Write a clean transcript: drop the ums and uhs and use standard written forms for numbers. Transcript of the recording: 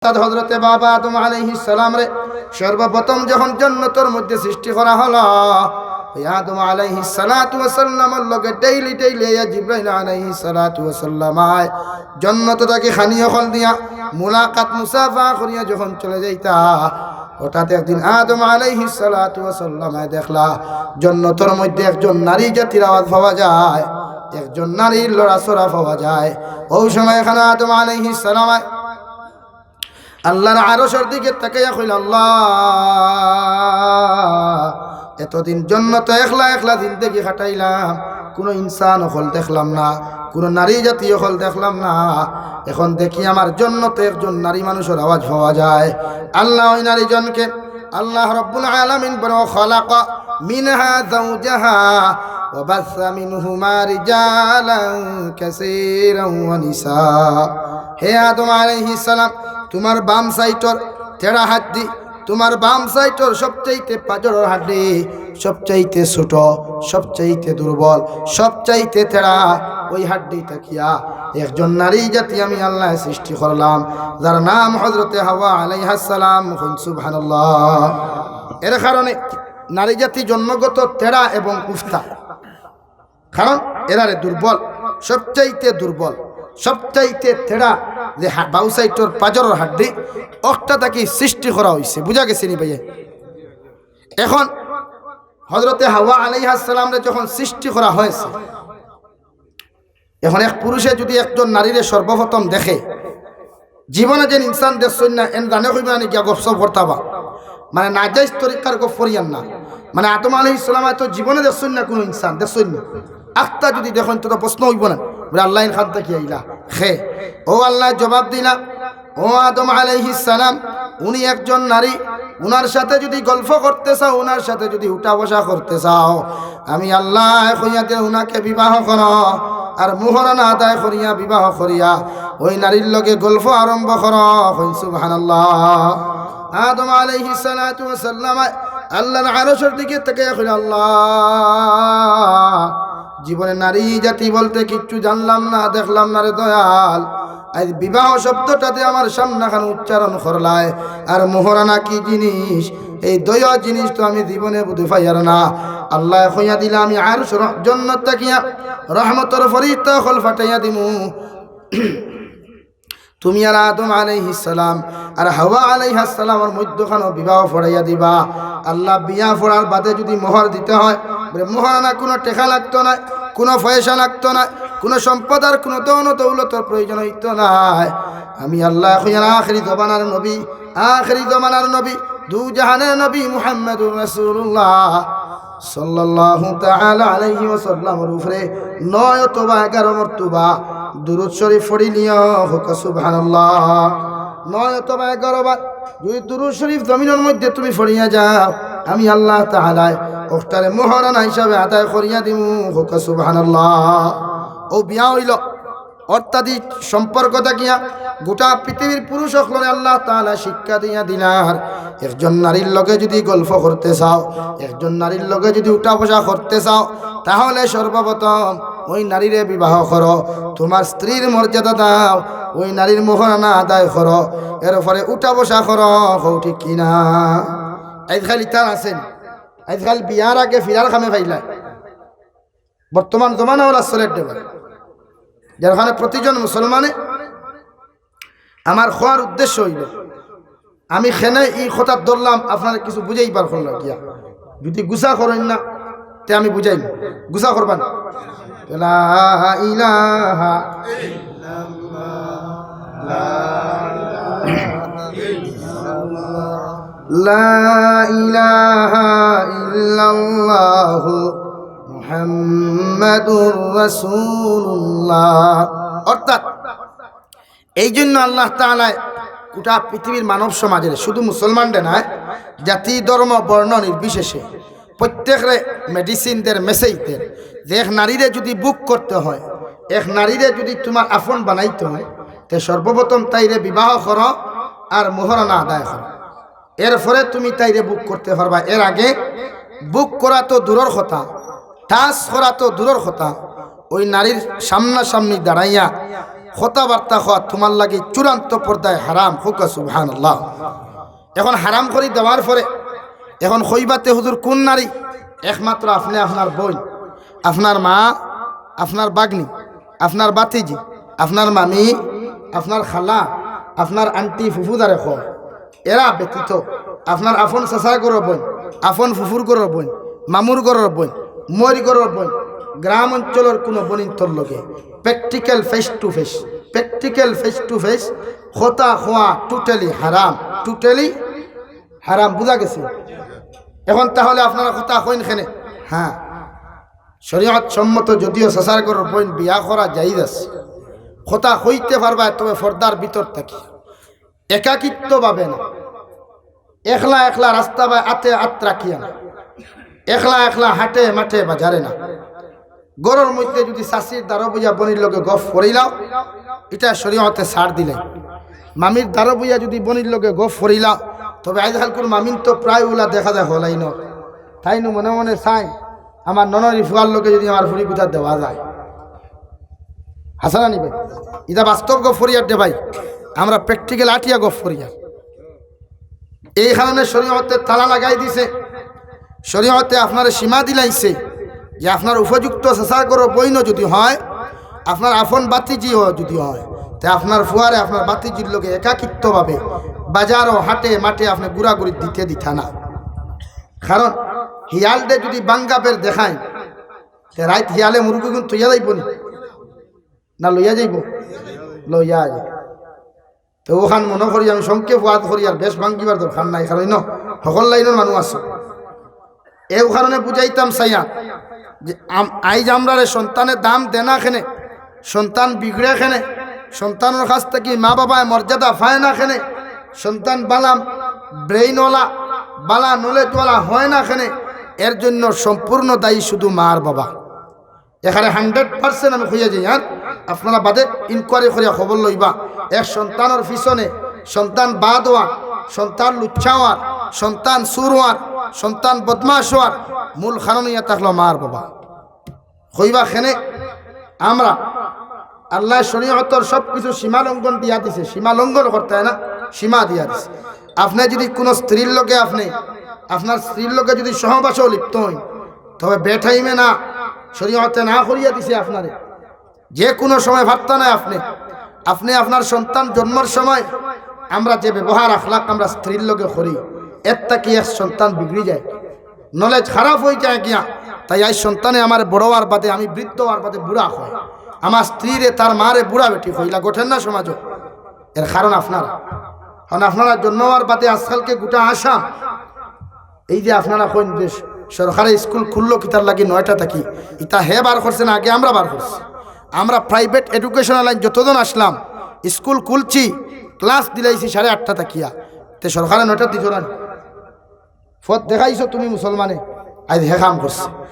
হযরতে বাবা আদম আলাইহিস সালাম রে সর্বপ্রথম যখন জান্নাতের মধ্যে সৃষ্টি করা হলো, আদম আলাইহিস সালাতু ওয়াস সালামের লগে ডেইলি জিবরাইল আলাইহিস সালাতু ওয়াস সালাম জান্নাত থেকে খানিয়া খল দিয়া মুলাকাত মুসাফা করিয়া যখন চলে যাইতা, হঠাৎ একদিন আদম আলাইহিস সালাতু ওয়াস সালাম দেখলা জান্নাতের মধ্যে একজন নারী জাতির আওয়াজ পাওয়া যায়, একজন নারীর লড়াচড়া পাওয়া যায়। ওই সময় এখানে আদম আলাইহিস সালাম আল্লাহর আরশের দিকে তাকাইয়া কইল, আল্লাহ এতদিন জান্নাত একলা একলা জিন্দেগি কাটাইলাম, কোনো ইনসান হল দেখলাম না, কোনো নারী জাতীয় হল দেখলাম না। এখন দেখি আমার জান্নাতে একজন নারী মানুষের আওয়াজ পাওয়া যায়। আল্লাহ ওই নারীজনকে আল্লাহ রাব্বুল আলামিন বড় খালাকা মিনহা যাওজাহা ওয়া বাসা মিনহুমা রিজালান কাসীরান ওয়া নিসা। হে আদম আলাইহিস সালাম, তোমার বাম সাইটর তেড়া হাড্ডি, তোমার বাম সাইটর সবচাইতে পাজরের হাড্ডি সবচাইতে ছোট, সবচাইতে দুর্বল, সবচাইতে তেড়া, ওই হাড্ডি তাকিয়া একজন নারী জাতি আমি আল্লাহ সৃষ্টি করলাম, যার নাম হযরতে হাওয়া আলাইহাস সালাম। সুবহানাল্লাহ। এর কারণে নারী জাতি জন্মগত তেড়া এবং কুফতা, কারণ এরারে দুর্বল, সবচাইতে দুর্বল, সবচাইতে তেড়া যে বাউ সাইটর পাজরের হাড্ডি অকটা তাকে সৃষ্টি করা হয়েছে। বুঝা গেছে নি ভাইয়া? এখন হযরতে হাওয়া আলাইহিস সালামরে যখন সৃষ্টি করা হয়েছে, এখন এক পুরুষে যদি একজন নারীরে সর্বপ্রথম দেখে, জীবনে যে ইনসান দেখছেন না এন জানে কইবা না গিয়া গপসপ করতাবা, মানে নাজাইজ তরিকার গপ করিয়ান না। মানে আদম আলাইহিস সালাম তো জীবনে দেখছেন না কোনো ইনসান, দেখছেন না আখতা যদি দেখেন তো প্রশ্ন হইব না, বলে আল্লাহ খান থেকে আইলা খে। ও আল্লাহ জবাব দিলা, ও আদম আলাইহিস সালাম উনি একজন নারী, উনার সাথে যদি গল্প করতে চাও, উনার সাথে যদি উঠা বসা করতে চাও, আমি আল্লাহ কইয়াতে উনাকে বিবাহ করো, আর মুহরানা আদায় করিয়া বিবাহ করিয়া ওই নারীর লগে গল্প আরম্ভ করো। সুবহানাল্লাহ। আদম আলাইহিস সালাতু ওয়াস সালাম আল্লাহর আরশের দিকে তাকিয়ে কইল, আল্লাহ জীবনে নারী জাতি বলতে কিচ্ছু জানলাম না, দেখলাম না রে দয়াল, আজ বিবাহ শব্দটাতে আমার সামনাখান উচ্চারণ করলায়, আর মোহরানা কি জিনিস, এই দয়া জিনিস তো আমি জীবনে বুঝে পাইয়ার না। আল্লাহ কইয়া দিলা আমি আর জান্নাত তাকিয়া রহমতের ফরিস্তা খল ফাটাইয়া দিমু, তুমি আর আদম আলাইহিস সালাম আর হাওয়া আলাইহিস সালামের মধ্যখানে বিবাহ পড়াইয়া দিবা। আল্লাহ বিয়া পড়ার বাদে যদি মোহর দিতে হয়, মোহরানা কোনো টেকা লাগতো না, কোনো পয়সা লাগতো না, কোনো সম্পদ আর কোনো দৌলতের প্রয়োজন হইতো না। আমি আল্লাহ আখিরি জমানার নবী, আখিরি জমানার নবী, দু জাহানের নবী মুহাম্মদুর রাসূলুল্লাহ সাল্লাল্লাহু তাআলা আলাইহি ওয়াসাল্লামের উপরে 9 অথবা 11 মর্তবা দুরূদ শরীফ পড়ি নিও। হোক সুবহানাল্লাহ। 9 অথবা 11 বার যদি দুরূদ শরীফ জমিনের মধ্যে তুমি পড়িয়া যাও, আমি আল্লাহ তাআলা ওটারে মোহরানা হিসাবে আদায় করিয়া দিমু। হোক সুবহানাল্লাহ। ও বিয়া হইল অত্যাধিক সম্পর্ক থাকিয়া গোটা পৃথিবীর পুরুষ সকলে আল্লাহ তাআলা শিক্ষা দিয়া দিলার, একজন নারীর লগে যদি গল্প করতে চাও, একজন নারীর লগে যদি উঠা বসা করতে চাও, তাহলে সর্বপ্রথম ওই নারীরে বিবাহ করো, তোমার স্ত্রীর মর্যাদা দাও, ওই নারীর মোহরানা আদায় করো, এরপরে উঠা বসা করো। হও ঠিক কিনা? আজকাল ইতার আছেন, আজকাল বিয়ার আগে ফিরার খামে ফাইলায় বর্তমান জমানা ওরা চলের দেবে, যার কারণে প্রতিজন মুসলমানে আমার খোয়ার উদ্দেশ্য হইল, আমি খেনে এই কথা ধরলাম আপনারা কিছু বুঝাই পারবেন না, গিয়া যদি গুসা করেন না তে আমি বুঝাই, গুসা করবেন। লা ইলাহা লা ইলাহা ইল্লাল্লাহু মুহাম্মাদুর রাসূলুল্লাহ। অর্থাৎ এই জন্য আল্লাহ তাআলা গোটা পৃথিবীর মানব সমাজের, শুধু মুসলমানদের নয়, জাতি ধর্ম বর্ণ নির্বিশেষে প্রত্যেকরে মেডিসিনদের মেসেজদের যে এক নারীরে যদি বুক করতে হয়, এক নারীরে যদি তোমার আপন বানাইতে হয়, তে সর্বপ্রথম তাইরে বিবাহ করো আর মোহরানা আদায় করো, এরপরে তুমি তাইরে বুক করতে পারবা। এর আগে বুক করা তো দূরের কথা, টাচ করা তো দূরের কথা, ওই নারীর সামনাসামনি দাঁড়াইয়া কথাবার্তা হওয়া তোমার লাগে চূড়ান্ত পর্দায় হারাম। হুকা সুবহানাল্লাহ। এখন হারাম করে দেওয়ার পরে এখন হইবাতে হুজুর কোন নারী? একমাত্র আপনি, আপনার বোন, আপনার মা, আপনার বাগনি, আপনার বাতিজি, আপনার মামি, আপনার খালা, আপনার আন্টি ফুফুদারে খ এরা ব্যতীত আপনার আপন চাচা গরর বোন, আপন ফুফুর গরর বোন, মামুর গরর বোন, মর গরর বোন, গ্রাম অঞ্চলের কোনো বনিন্তর লগে প্র্যাকটিক্যাল ফেস টু ফেস কথা খোয়া টোটালি হারাম, টোটালি হারাম। বুঝা গেছে? এখন তাহলে আপনারা কথা কইন খেনে? হ্যাঁ, শরীয়ত সম্মত যদিও চাচার গরর বোন বিয়া করা জায়েজ আছে, কথা হইতে পারবা, তবে পর্দার ভিতর থাকি, একাকিত্ব পাবে না, একলা একলা রাস্তা বা আতে আত রাখিয়া না, একলা একলা হাটে মাঠে বাজারে না। গরুর মধ্যে যদি শাশির দ্বারা বুঝা বনির লোকে গফ করিলাও, এটা শরীয়তে ছাড় দিলে। মামির দ্বারা বুঝা যদি বনির লোকে গফ করিলাও, তবে আজকালকুর মামিন তো প্রায় ওলা দেখা যায় হলাই ন, তাই নো মনে মনে চাই আমার ননরি ফুয়ার লোকে যদি আমার ফুরি কুতা দেওয়া যায়। হাসানা নিবে এটা বাস্তব গফ ফরিয়ার দে ভাই, আমরা প্র্যাকটিক্যাল আটিয়া গফ ফরিয়ার। এই কারণে শরীয়তে তালা লাগাই দিছে, শরীয়তে আপনার সীমা দিলাইছে যে আপনার উপযুক্ত চাচা করো বইন যদি হয়, আপনার আপন বাতিজি যদি হয়, তাই আপনার ফুয়ারে আপনার বাতিজির লোকে একাকিত্ব পাবে বাজারও হাটে মাঠে আপনি গুড়াগুড়ি দিতে না। কারণ হিয়ালদে যদি বাঙ্গাবের দেখায়, তে রাইত হিয়ালে মুরগি গুণ তুইয়া যাইব না লইয়া যাইব? লইয়া যাই। তো ওখান মনে করি আমি সংক্ষেপ ওয়াদ করি, আর বেশ ভাঙ্গিবার দরকার নাই, কারণ সকল লাইনের মানুষ আছে। এই কারণে বুঝাইতাম চাইয়া যে আইজ আমরা সন্তানের দাম দেনা খেনে, সন্তান বিগড়ে খেনে, সন্তানের কাছ থেকে মা বাবায় মর্যাদা পায় না খেনে, সন্তান বালা ব্রেইনওয়ালা বালা নলেজওয়ালা হয় না খেনে, এর জন্য সম্পূর্ণ দায়ী শুধু মার বাবা। এখানে 100% আমি খুঁজে যাই। আর আপনারা বাদে ইনকোয়ারি করিয়া খবর লইবা, এক সন্তানের পিছনে সন্তান বাদ হওয়ার, সন্তান লুচ্ছা হওয়ার, সন্তান সুর হওয়ার, সন্তান বদমাশ হওয়ার মূল কারণ ইয়া থাকলো মার বাবা। কইবা খেনে আমরা আল্লাহ শরীয়তর সব কিছু সীমা লঙ্ঘন দিয়া দিছে, সীমা লঙ্ঘন করতে হয় না, সীমা দিয়া দিছে। আপনি যদি কোনো স্ত্রীর লোকে আপনার স্ত্রীর লোকে যদি সহবাসও লিপ্ত হই, তবে বেঠাইমে না, শরীয়তে না করিয়া দিছে আপনারে যে কোনো সময় ভাবতা নাই। আপনি আপনার সন্তান জন্মের সময় আমরা যে ব্যবহার আখলাক আমরা স্ত্রীর লোকে করি, এরটা কি এক সন্তান বিগড়ে যায়, নলেজ খারাপ হয়ে যায় গিয়া। তাই এই সন্তানে আমার বড় হওয়ার বাদে, আমি বৃদ্ধ হওয়ার বাদে বুড়া হয়, আমার স্ত্রীরে তার মারে বুড়া বেটি হইলা গোঠেন না সমাজ। এর কারণ আপনারা জন্ম হওয়ার বাদে আজকালকে গোটা আসাম, এই যে আপনারা কোন দেশ সরকারি স্কুল খুললো কিতার লাগি 9টা থাকি, ইটা হে বার করছে না, আগে আমরা বার করছি। আমরা প্রাইভেট এডুকেশনাল লাইন যতজন আসলাম, স্কুল খুলছি, ক্লাস দিলাইছি 8:30 থাকিয়া, তে সরকারে 9টা দিত না। ফত দেখাইছো তুমি মুসলমানে, আজ হে কাম করছে।